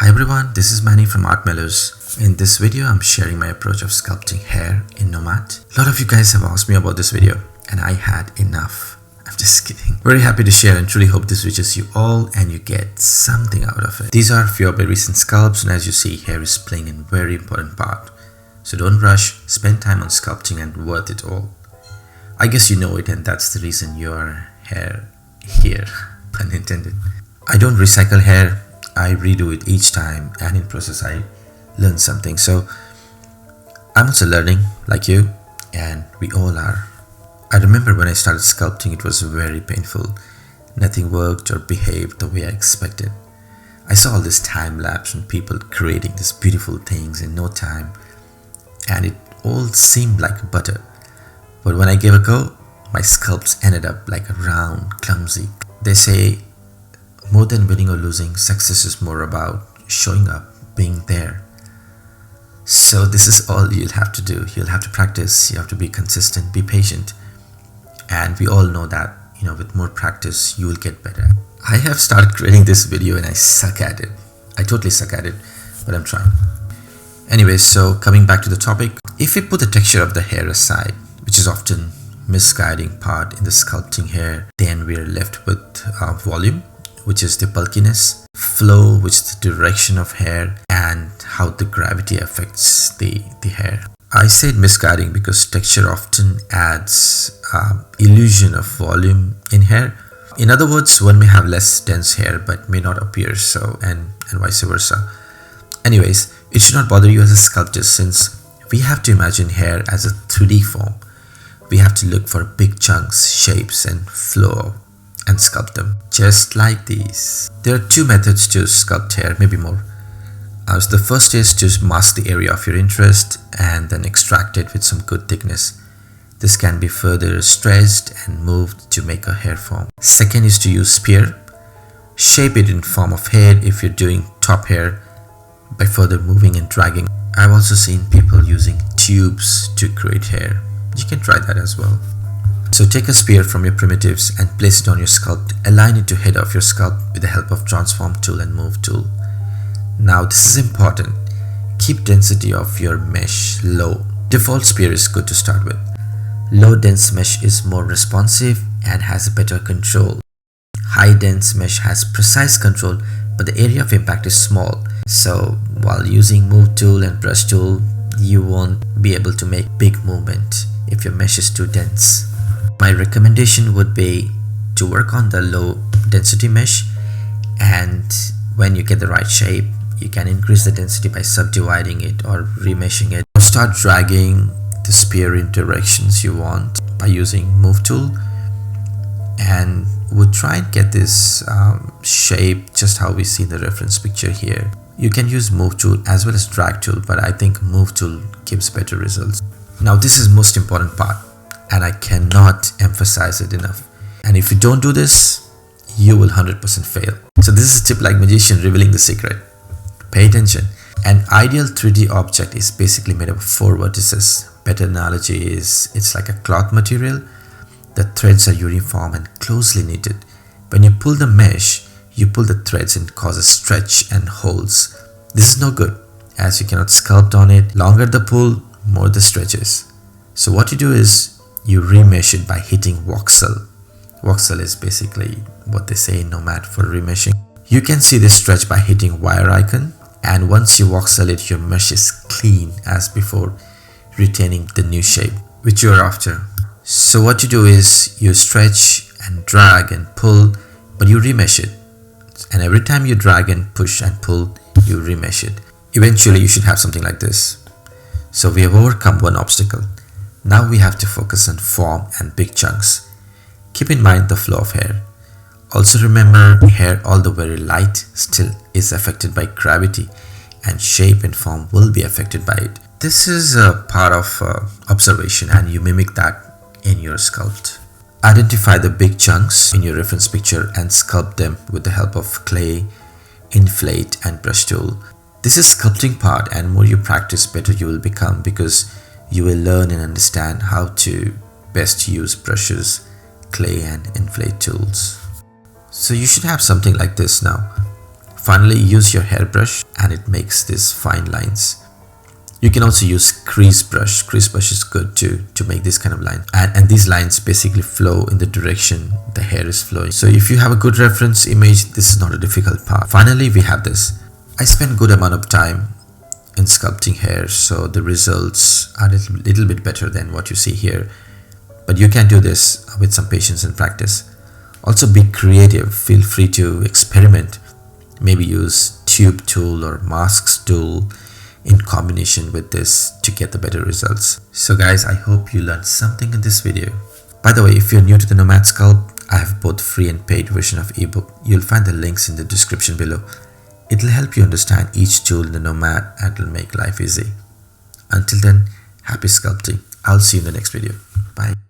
Hi everyone, this is Manny from Art Mellows. In this video, I'm sharing my approach of sculpting hair in Nomad. A lot of you guys have asked me about this video and I had enough. I'm just kidding. Very happy to share and truly hope this reaches you all and you get something out of it. These are a few of my recent sculpts, and as you see, hair is playing a very important part. So don't rush, spend time on sculpting and worth it all. I guess you know it, and that's the reason your hair here, pun intended. I don't recycle hair. I redo it each time, and in process I learn something. So I'm also learning like you, and we all are. I remember when I started sculpting, it was very painful. Nothing worked or behaved the way I expected. I saw all this time lapse and people creating these beautiful things in no time, and it all seemed like butter. But when I gave a go, my sculpts ended up like a round, clumsy. They say more than winning or losing, success is more about showing up, being there. So this is all you'll have to do. You'll have to practice, you have to be consistent, be patient. And we all know that, with more practice, you will get better. I have started creating this video and I suck at it. I totally suck at it, but I'm trying. Anyway, so coming back to the topic, if we put the texture of the hair aside, which is often misguiding part in the sculpting hair, then we're left with volume, which is the bulkiness, flow, which is the direction of hair, and how the gravity affects the hair. I said misguiding because texture often adds illusion of volume in hair. In other words, one may have less dense hair but may not appear so, and vice versa. Anyways, it should not bother you as a sculptor, since we have to imagine hair as a 3D form. We have to look for big chunks, shapes, and flow and sculpt them, just like these. There are two methods to sculpt hair, maybe more. So the first is to mask the area of your interest and then extract it with some good thickness. This can be further stretched and moved to make a hair form. Second is to use spear. Shape it in form of hair if you're doing top hair by further moving and dragging. I've also seen people using tubes to create hair. You can try that as well. So take a spear from your primitives and place it on your sculpt. Align it to head of your sculpt with the help of transform tool and move tool. Now this is important. Keep density of your mesh low. Default spear is good to start with. Low dense mesh is more responsive and has better control. High dense mesh has precise control, but the area of impact is small. So while using move tool and brush tool, you won't be able to make big movement if your mesh is too dense. My recommendation would be to work on the low density mesh, and when you get the right shape, you can increase the density by subdividing it or remeshing it. Start dragging the spear in directions you want by using move tool, and we'll try and get this shape just how we see in the reference picture here. You can use move tool as well as drag tool, but I think move tool gives better results. Now this is most important part, and I cannot emphasize it enough. And if you don't do this, you will 100% fail. So this is a tip like magician revealing the secret. Pay attention. An ideal 3D object is basically made up of 4 vertices. Better analogy is it's like a cloth material. The threads are uniform and closely knitted. When you pull the mesh, you pull the threads and cause a stretch and holes. This is no good, as you cannot sculpt on it. Longer the pull, more the stretches. So what you do is you remesh it by hitting voxel. Voxel is basically what they say in Nomad for remeshing. You can see this stretch by hitting wire icon, and once you voxel it, your mesh is clean as before, retaining the new shape which you are after. So what you do is you stretch and drag and pull, but you remesh it, and every time you drag and push and pull, you remesh it. Eventually you should have something like this. So we have overcome one obstacle. Now we have to focus on form and big chunks. Keep in mind the flow of hair. Also remember, hair, although very light, still is affected by gravity, and shape and form will be affected by it. This is a part of observation, and you mimic that in your sculpt. Identify the big chunks in your reference picture and sculpt them with the help of clay, inflate, and brush tool. This is sculpting part, and more you practice, better you will become, because you will learn and understand how to best use brushes, clay, and inflate tools. So you should have something like this now. Finally, use your hairbrush and it makes these fine lines. You can also use crease brush. Crease brush is good too to make this kind of line. And these lines basically flow in the direction the hair is flowing. So if you have a good reference image, this is not a difficult part. Finally, we have this. I spent good amount of time in sculpting hair, so the results are a little bit better than what you see here. But you can do this with some patience and practice. Also be creative. Feel free to experiment. Maybe use tube tool or masks tool in combination with this to get the better results. So guys, I hope you learned something in this video. By the way, if you're new to the Nomad Sculpt, I have both free and paid version of ebook. You'll find the links in the description below. It'll help you understand each tool in the Nomad and it'll make life easy. Until then, happy sculpting. I'll see you in the next video. Bye.